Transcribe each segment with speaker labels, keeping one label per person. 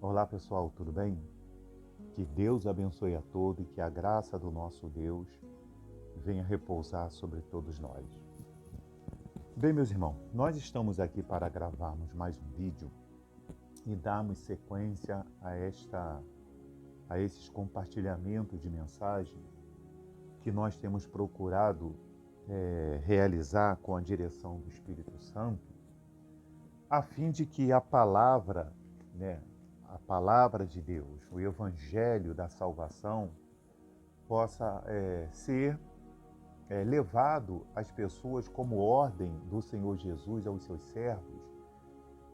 Speaker 1: Olá pessoal, tudo bem? Que Deus abençoe a todos e que a graça do nosso Deus venha repousar sobre todos nós. Bem, meus irmãos, nós estamos aqui para gravarmos mais um vídeo e darmos sequência a esses compartilhamentos de mensagem que nós temos procurado realizar com a direção do Espírito Santo, a fim de que a palavra, a palavra de Deus, o Evangelho da salvação, possa ser levado às pessoas como ordem do Senhor Jesus aos seus servos,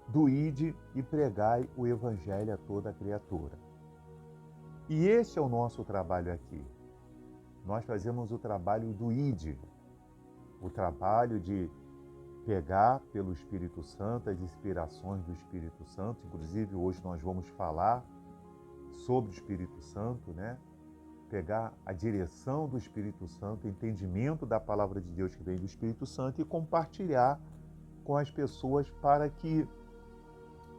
Speaker 1: do ide e pregai o Evangelho a toda a criatura. E esse é o nosso trabalho aqui. Nós fazemos o trabalho do ide, o trabalho de pegar pelo Espírito Santo as inspirações do Espírito Santo. Inclusive, hoje nós vamos falar sobre o Espírito Santo, pegar a direção do Espírito Santo, o entendimento da palavra de Deus que vem do Espírito Santo e compartilhar com as pessoas para que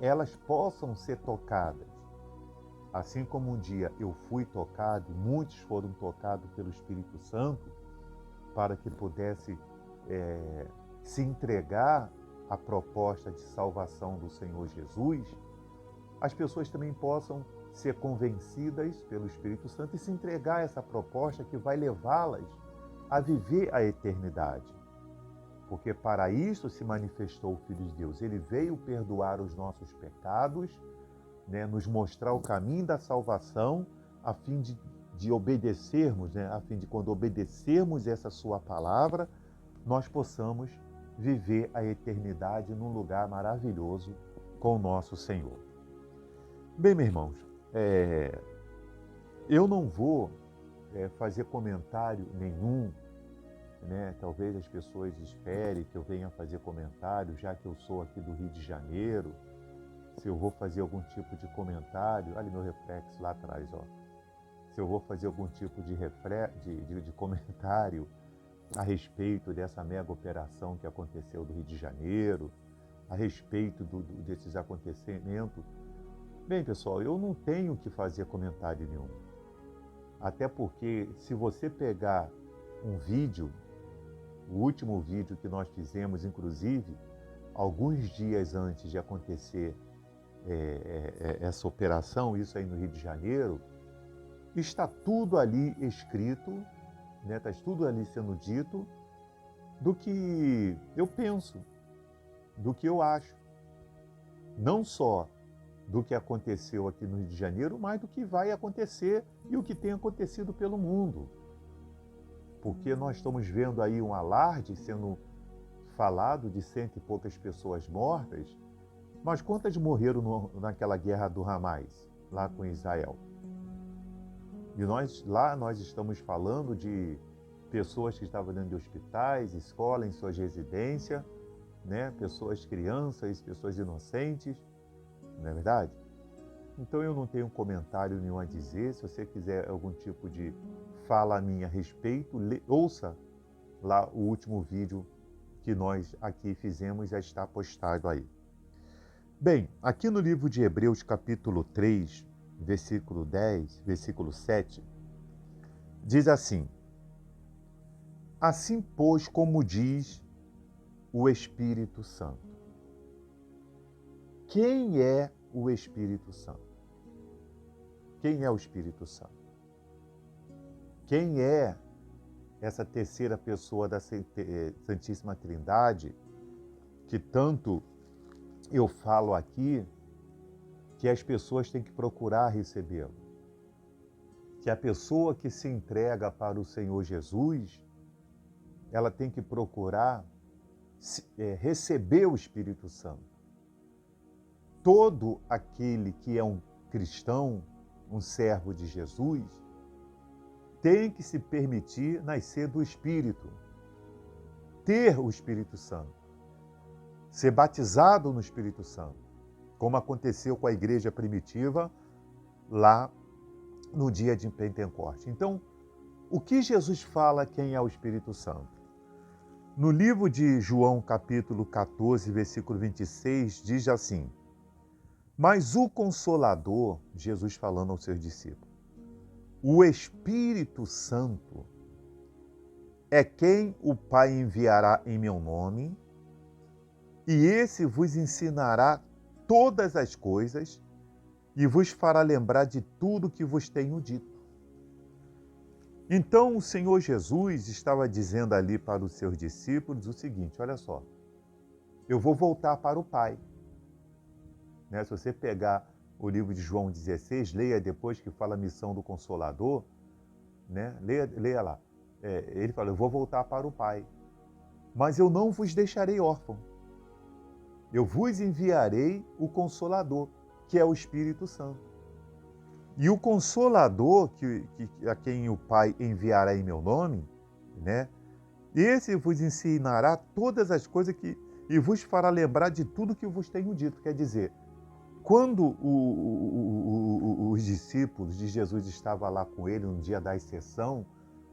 Speaker 1: elas possam ser tocadas. Assim como um dia eu fui tocado, muitos foram tocados pelo Espírito Santo para que pudesse se entregar à proposta de salvação do Senhor Jesus, as pessoas também possam ser convencidas pelo Espírito Santo e se entregar a essa proposta que vai levá-las a viver a eternidade. Porque para isso se manifestou o Filho de Deus. Ele veio perdoar os nossos pecados, nos mostrar o caminho da salvação, a fim de obedecermos, a fim de quando obedecermos essa sua palavra, nós possamos viver a eternidade num lugar maravilhoso com o nosso Senhor. Bem, meus irmãos, eu não vou fazer comentário nenhum, talvez as pessoas esperem que eu venha fazer comentário, já que eu sou aqui do Rio de Janeiro, se eu vou fazer algum tipo de comentário, olha meu reflexo lá atrás, ó. Se eu vou fazer algum tipo de comentário a respeito dessa mega operação que aconteceu do Rio de Janeiro, a respeito desses acontecimentos. Bem, pessoal, eu não tenho que fazer comentário nenhum. Até porque, se você pegar um vídeo, o último vídeo que nós fizemos, inclusive, alguns dias antes de acontecer essa operação, isso aí no Rio de Janeiro, está tudo ali escrito, está tudo ali sendo dito do que eu penso, do que eu acho. Não só do que aconteceu aqui no Rio de Janeiro, mas do que vai acontecer e o que tem acontecido pelo mundo. Porque nós estamos vendo aí um alarde sendo falado de 100 e poucas pessoas mortas, mas quantas morreram naquela guerra do Hamas, lá com Israel? E nós estamos falando de pessoas que estavam dentro de hospitais, escolas, em suas residências, pessoas, crianças, pessoas inocentes, não é verdade? Então eu não tenho comentário nenhum a dizer. Se você quiser algum tipo de fala minha a respeito, ouça lá o último vídeo que nós aqui fizemos, já está postado aí. Bem, aqui no livro de Hebreus, capítulo 3, versículo 10, versículo 7, diz assim: assim, pois, como diz o Espírito Santo. Quem é o Espírito Santo? Quem é o Espírito Santo? Quem é essa terceira pessoa da Santíssima Trindade, que tanto eu falo aqui, que as pessoas têm que procurar recebê-lo? Que a pessoa que se entrega para o Senhor Jesus, ela tem que procurar receber o Espírito Santo. Todo aquele que é um cristão, um servo de Jesus, tem que se permitir nascer do Espírito, ter o Espírito Santo, ser batizado no Espírito Santo, como aconteceu com a igreja primitiva lá no dia de Pentecostes. Então, o que Jesus fala quem é o Espírito Santo? No livro de João, capítulo 14, versículo 26, diz assim: Mas o Consolador, Jesus falando aos seus discípulos, o Espírito Santo é quem o Pai enviará em meu nome, e esse vos ensinará todas as coisas e vos fará lembrar de tudo que vos tenho dito. Então o Senhor Jesus estava dizendo ali para os seus discípulos o seguinte, olha só, eu vou voltar para o Pai. Se você pegar o livro de João 16, leia depois que fala a missão do Consolador, leia lá. Ele fala, eu vou voltar para o Pai, mas eu não vos deixarei órfão. Eu vos enviarei o Consolador, que é o Espírito Santo. E o Consolador, a quem o Pai enviará em meu nome, esse vos ensinará todas as coisas e vos fará lembrar de tudo que vos tenho dito. Quer dizer, quando os discípulos de Jesus estavam lá com ele no dia da ascensão,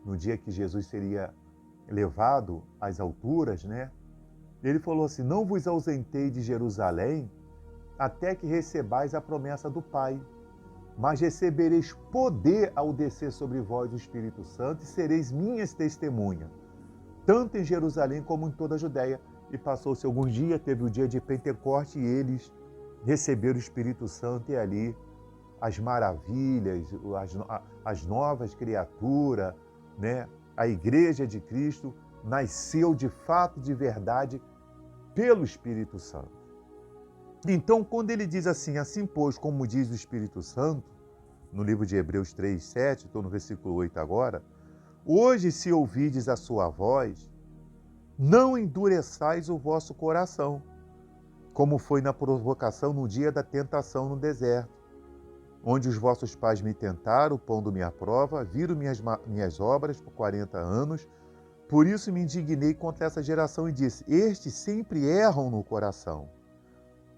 Speaker 1: no dia que Jesus seria levado às alturas, ele falou assim, não vos ausentei de Jerusalém até que recebais a promessa do Pai, mas recebereis poder ao descer sobre vós o Espírito Santo e sereis minhas testemunhas, tanto em Jerusalém como em toda a Judéia. E passou-se alguns dias, teve o dia de Pentecoste e eles receberam o Espírito Santo e ali as maravilhas, as novas criaturas, a Igreja de Cristo nasceu de fato, de verdade, pelo Espírito Santo. Então, quando ele diz assim pois, como diz o Espírito Santo, no livro de Hebreus 3, 7, estou no versículo 8 agora, hoje se ouvides a sua voz, não endureçais o vosso coração, como foi na provocação no dia da tentação no deserto, onde os vossos pais me tentaram, pondo minha prova, viram minhas obras por 40 anos, por isso me indignei contra essa geração e disse, estes sempre erram no coração,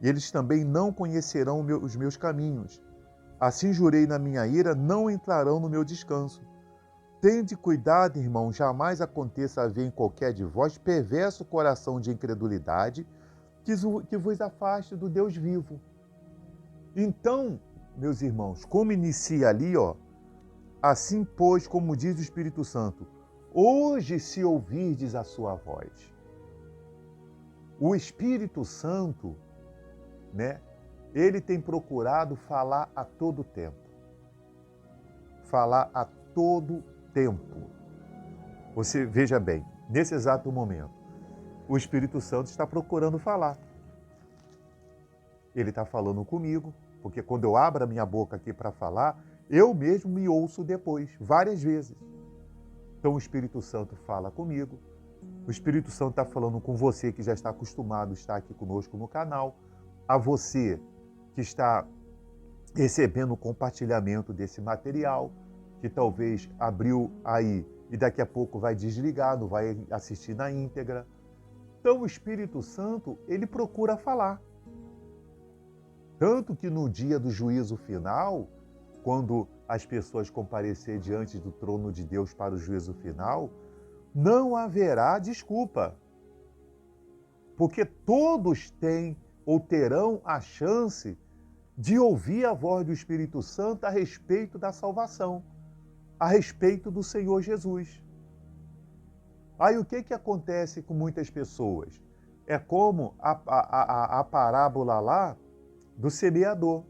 Speaker 1: e eles também não conhecerão os meus caminhos. Assim jurei na minha ira, não entrarão no meu descanso. Tende cuidado, irmão, jamais aconteça haver em qualquer de vós perverso coração de incredulidade que vos afaste do Deus vivo. Então, meus irmãos, como inicia ali, assim pois, como diz o Espírito Santo, hoje se ouvirdes a sua voz. O Espírito Santo, ele tem procurado falar a todo tempo. Falar a todo tempo. Você veja bem, nesse exato momento, o Espírito Santo está procurando falar. Ele está falando comigo, porque quando eu abro a minha boca aqui para falar, eu mesmo me ouço depois, várias vezes. Então o Espírito Santo fala comigo, o Espírito Santo está falando com você que já está acostumado a estar aqui conosco no canal, a você que está recebendo o compartilhamento desse material, que talvez abriu aí e daqui a pouco vai desligar, não vai assistir na íntegra. Então o Espírito Santo, ele procura falar. Tanto que no dia do juízo final, quando as pessoas comparecerem diante do trono de Deus para o juízo final, não haverá desculpa. Porque todos têm ou terão a chance de ouvir a voz do Espírito Santo a respeito da salvação, a respeito do Senhor Jesus. Aí o que acontece com muitas pessoas? É como a parábola lá do semeador.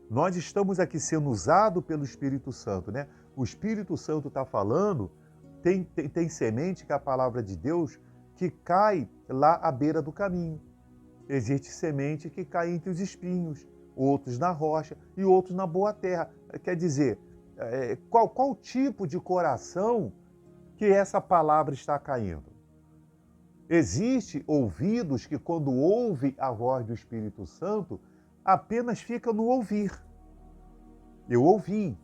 Speaker 1: Nós estamos aqui sendo usados pelo Espírito Santo, O Espírito Santo está falando, tem semente, que é a palavra de Deus, que cai lá à beira do caminho. Existe semente que cai entre os espinhos, outros na rocha e outros na boa terra. Quer dizer, qual tipo de coração que essa palavra está caindo? Existem ouvidos que, quando ouvem a voz do Espírito Santo, apenas ficam no ouvir. Eu ouvi,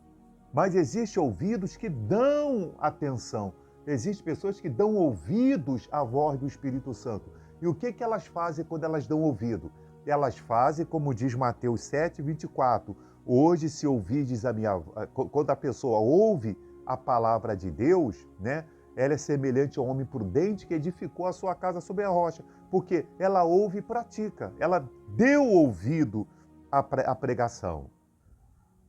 Speaker 1: mas existem ouvidos que dão atenção. Existem pessoas que dão ouvidos à voz do Espírito Santo. E o que elas fazem quando elas dão ouvido? Elas fazem, como diz Mateus 7, 24. Hoje, se ouvides a minha... Quando a pessoa ouve a palavra de Deus, ela é semelhante ao homem prudente que edificou a sua casa sobre a rocha. Porque ela ouve e pratica. Ela deu ouvido a pregação.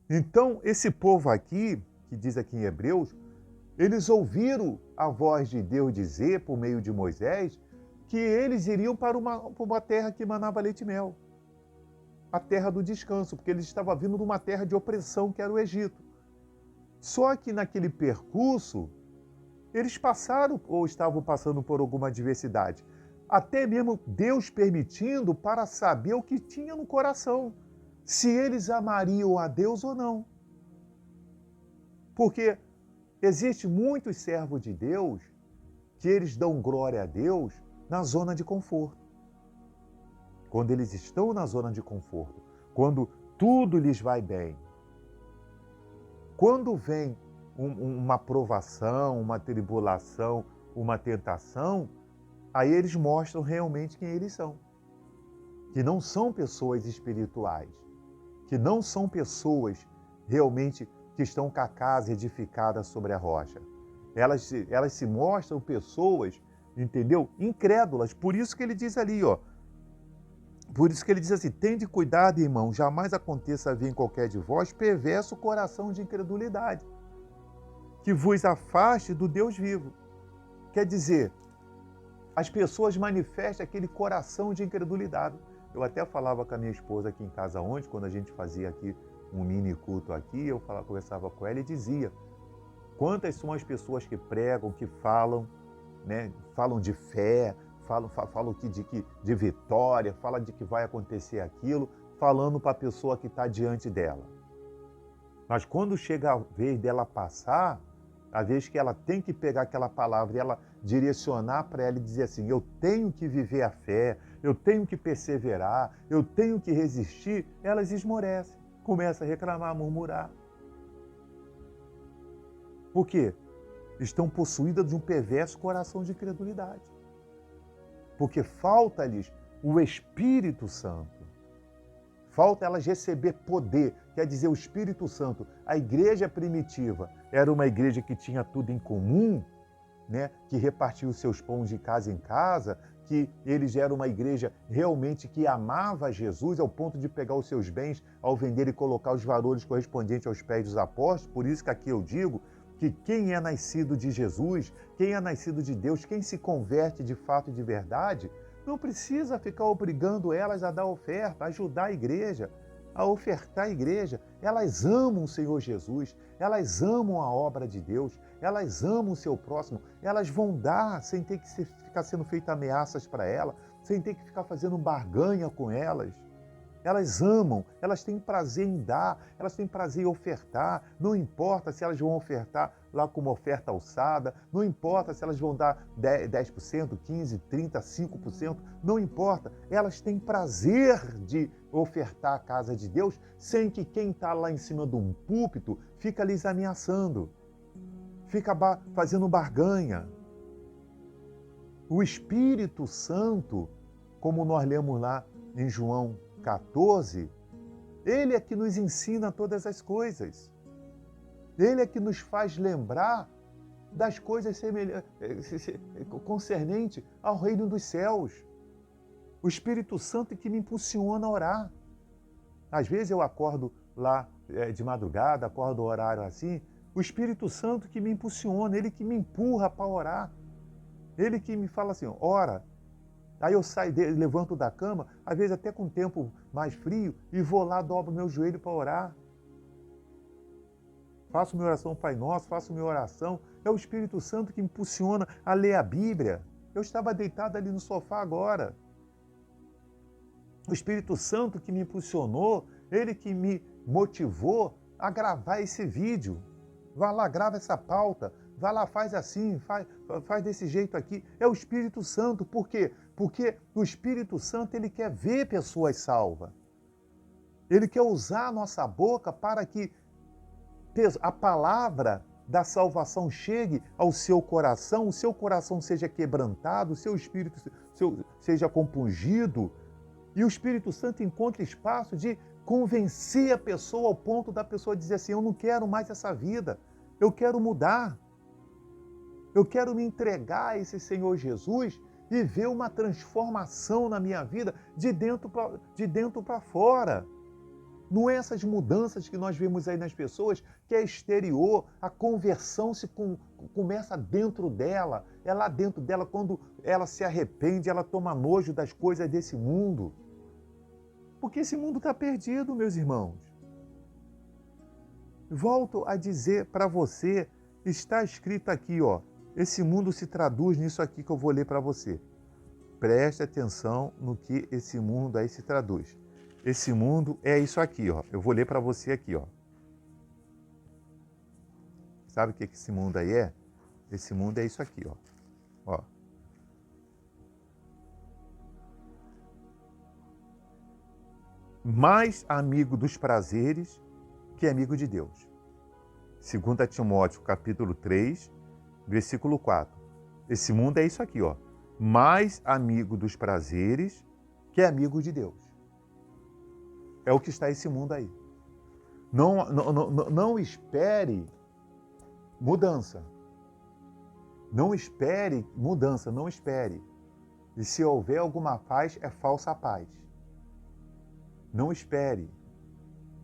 Speaker 1: Então, esse povo aqui, que diz aqui em Hebreus, eles ouviram a voz de Deus dizer, por meio de Moisés, que eles iriam para uma terra que manava leite e mel. A terra do descanso, porque eles estavam vindo de uma terra de opressão, que era o Egito. Só que naquele percurso, eles passaram ou estavam passando por alguma adversidade. Até mesmo Deus permitindo para saber o que tinha no coração. Se eles amariam a Deus ou não. Porque existe muitos servos de Deus que eles dão glória a Deus na zona de conforto. Quando eles estão na zona de conforto, quando tudo lhes vai bem. Quando vem uma provação, uma tribulação, uma tentação, aí eles mostram realmente quem eles são. Que não são pessoas espirituais, que não são pessoas realmente que estão com a casa edificada sobre a rocha. Elas se mostram pessoas, entendeu? Incrédulas. Por isso que ele diz ali, ó. Por isso que ele diz assim, tende cuidado, irmão, jamais aconteça haver em qualquer de vós perverso coração de incredulidade, que vos afaste do Deus vivo. Quer dizer, as pessoas manifestam aquele coração de incredulidade. Eu até falava com a minha esposa aqui em casa ontem, quando a gente fazia aqui um mini culto aqui, eu conversava com ela e dizia, quantas são as pessoas que pregam, que falam, né, falam de fé, falam de vitória, falam de que vai acontecer aquilo, falando para a pessoa que está diante dela. Mas quando chega a vez dela passar, a vez que ela tem que pegar aquela palavra e ela direcionar para ela e dizer assim, eu tenho que viver a fé, eu tenho que perseverar, eu tenho que resistir, elas esmorecem, começam a reclamar, a murmurar. Por quê? Estão possuídas de um perverso coração de incredulidade. Porque falta-lhes o Espírito Santo. Falta elas receber poder, quer dizer, o Espírito Santo. A igreja primitiva era uma igreja que tinha tudo em comum, né? Que repartia os seus pães de casa em casa, que eles eram uma igreja realmente que amava Jesus ao ponto de pegar os seus bens ao vender e colocar os valores correspondentes aos pés dos apóstolos. Por isso que aqui eu digo que quem é nascido de Jesus, quem é nascido de Deus, quem se converte de fato e de verdade, não precisa ficar obrigando elas a dar oferta, a ajudar a igreja, a ofertar a igreja. Elas amam o Senhor Jesus, elas amam a obra de Deus, elas amam o seu próximo, elas vão dar sem ter que ficar sendo feitas ameaças para ela, sem ter que ficar fazendo barganha com elas. Elas amam, elas têm prazer em dar, elas têm prazer em ofertar, não importa se elas vão ofertar lá com uma oferta alçada, não importa se elas vão dar 10%, 15%, 30%, 5%, não importa, elas têm prazer de ofertar a casa de Deus sem que quem está lá em cima de um púlpito fica lhes ameaçando, fica fazendo barganha. O Espírito Santo, como nós lemos lá em João 14, ele é que nos ensina todas as coisas. Ele é que nos faz lembrar das coisas concernentes ao reino dos céus. O Espírito Santo é que me impulsiona a orar. Às vezes eu acordo lá de madrugada, acordo horário assim, o Espírito Santo que me impulsiona, ele que me empurra para orar. Ele que me fala assim, ora. Aí eu saio, levanto da cama, às vezes até com o tempo mais frio, e vou lá, dobro meu joelho para orar. Faço minha oração Pai Nosso, faço minha oração. É o Espírito Santo que me impulsiona a ler a Bíblia. Eu estava deitado ali no sofá agora. O Espírito Santo que me impulsionou, ele que me motivou a gravar esse vídeo. Vá lá, grava essa pauta. Vai lá, faz assim, faz desse jeito aqui. É o Espírito Santo. Por quê? Porque o Espírito Santo, ele quer ver pessoas salvas. Ele quer usar a nossa boca para que a palavra da salvação chegue ao seu coração, o seu coração seja quebrantado, o seu espírito seja compungido, e o Espírito Santo encontre espaço de convencer a pessoa ao ponto da pessoa dizer assim, eu não quero mais essa vida, eu quero mudar. Eu quero me entregar a esse Senhor Jesus e ver uma transformação na minha vida de dentro para fora. Não é essas mudanças que nós vemos aí nas pessoas, que é exterior, a conversão começa dentro dela. É lá dentro dela, quando ela se arrepende, ela toma nojo das coisas desse mundo. Porque esse mundo está perdido, meus irmãos. Volto a dizer para você, está escrito aqui, ó. Esse mundo se traduz nisso aqui que eu vou ler para você. Preste atenção no que esse mundo aí se traduz. Esse mundo é isso aqui, ó. Eu vou ler para você aqui, ó. Sabe o que esse mundo aí é? Esse mundo é isso aqui, ó. Ó. Mais amigo dos prazeres que amigo de Deus. 2 Timóteo, capítulo 3, versículo 4. Esse mundo é isso aqui, ó. Mais amigo dos prazeres que amigo de Deus. É o que está esse mundo aí. Não espere mudança. Não espere mudança, não espere. E se houver alguma paz, é falsa paz. Não espere.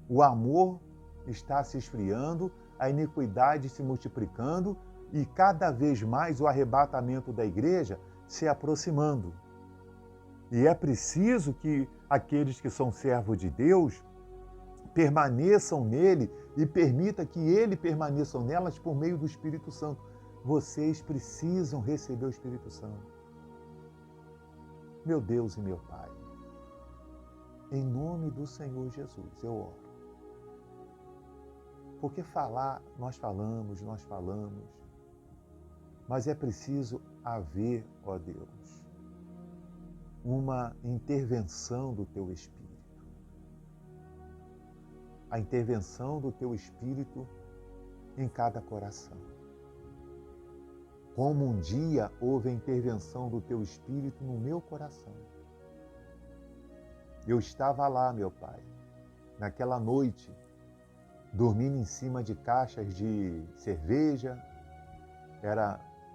Speaker 1: O amor está se esfriando, a iniquidade se multiplicando e cada vez mais o arrebatamento da igreja se aproximando. E é preciso que aqueles que são servos de Deus permaneçam nele e permita que ele permaneça nelas por meio do Espírito Santo. Vocês precisam receber o Espírito Santo. Meu Deus e meu Pai, em nome do Senhor Jesus, eu oro. Porque falar, nós falamos, mas é preciso haver, ó Deus, uma intervenção do Teu Espírito. A intervenção do Teu Espírito em cada coração. Como um dia houve a intervenção do Teu Espírito no meu coração. Eu estava lá, meu Pai, naquela noite, dormindo em cima de caixas de cerveja.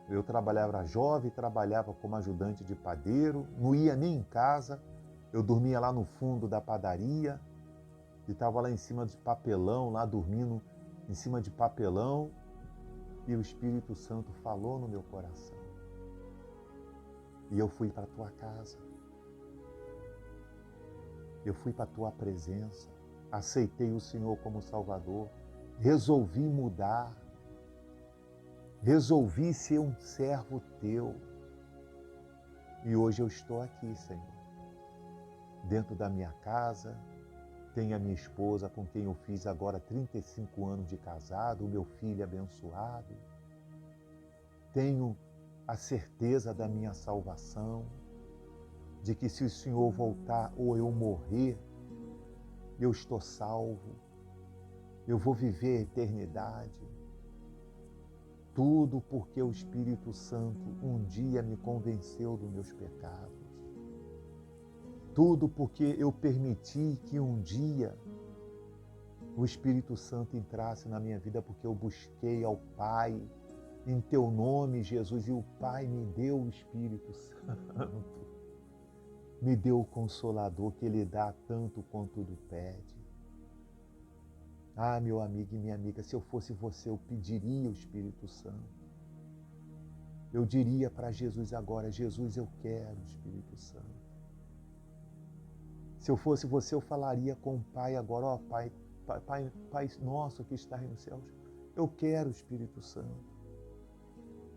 Speaker 1: Eu trabalhava jovem, trabalhava como ajudante de padeiro, não ia nem em casa. Eu dormia lá no fundo da padaria e estava lá em cima de papelão, lá dormindo em cima de papelão, e o Espírito Santo falou no meu coração. E eu fui para a tua casa. Eu fui para a tua presença. Aceitei o Senhor como Salvador. Resolvi mudar. Resolvi ser um servo teu. E hoje eu estou aqui, Senhor. Dentro da minha casa, tenho a minha esposa com quem eu fiz agora 35 anos de casado, o meu filho abençoado. Tenho a certeza da minha salvação, de que se o Senhor voltar ou eu morrer, eu estou salvo, eu vou viver a eternidade. Tudo porque o Espírito Santo um dia me convenceu dos meus pecados. Tudo porque eu permiti que um dia o Espírito Santo entrasse na minha vida, porque eu busquei ao Pai em teu nome, Jesus, e o Pai me deu o Espírito Santo. Me deu o Consolador que Ele dá tanto quanto tudo pede. Ah, meu amigo e minha amiga, se eu fosse você, eu pediria o Espírito Santo. Eu diria para Jesus agora, Jesus, eu quero o Espírito Santo. Se eu fosse você, eu falaria com o Pai agora, ó Pai, Pai nosso que está nos céus, eu quero o Espírito Santo.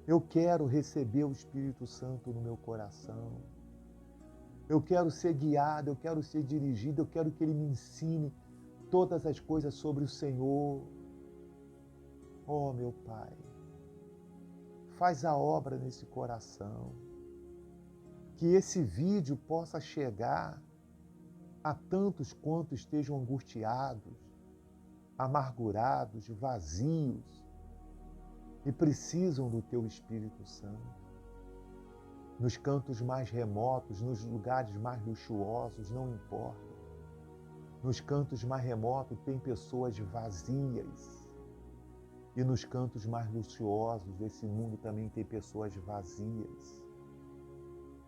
Speaker 1: Eu quero receber o Espírito Santo no meu coração. Eu quero ser guiado, eu quero ser dirigido, eu quero que Ele me ensine todas as coisas sobre o Senhor. Oh, meu Pai, faz a obra nesse coração. Que esse vídeo possa chegar a tantos quanto estejam angustiados, amargurados, vazios e precisam do Teu Espírito Santo. Nos cantos mais remotos, nos lugares mais luxuosos, não importa. Nos cantos mais remotos tem pessoas vazias. E nos cantos mais luxuosos desse mundo também tem pessoas vazias.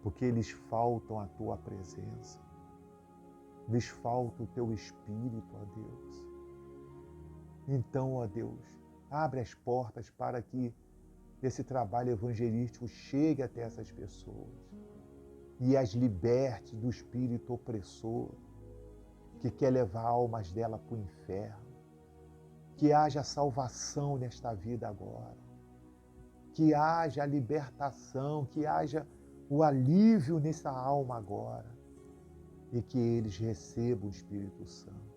Speaker 1: Porque eles faltam a Tua presença. Lhes falta o teu Espírito, ó Deus. Então, ó Deus, abre as portas para que esse trabalho evangelístico chegue até essas pessoas e as liberte do espírito opressor que quer levar almas dela para o inferno. Que haja salvação nesta vida agora. Que haja a libertação, que haja o alívio nessa alma agora. E que eles recebam o Espírito Santo.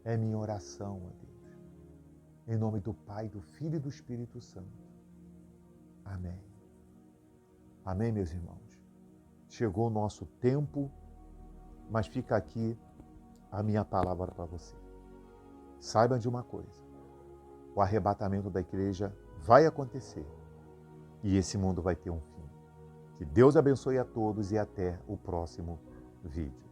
Speaker 1: É minha oração, ó Deus. Em nome do Pai, do Filho e do Espírito Santo. Amém. Amém, meus irmãos. Chegou o nosso tempo, mas fica aqui a minha palavra para você. Saiba de uma coisa. O arrebatamento da igreja vai acontecer. E esse mundo vai ter um fim. Que Deus abençoe a todos e até o próximo vídeo.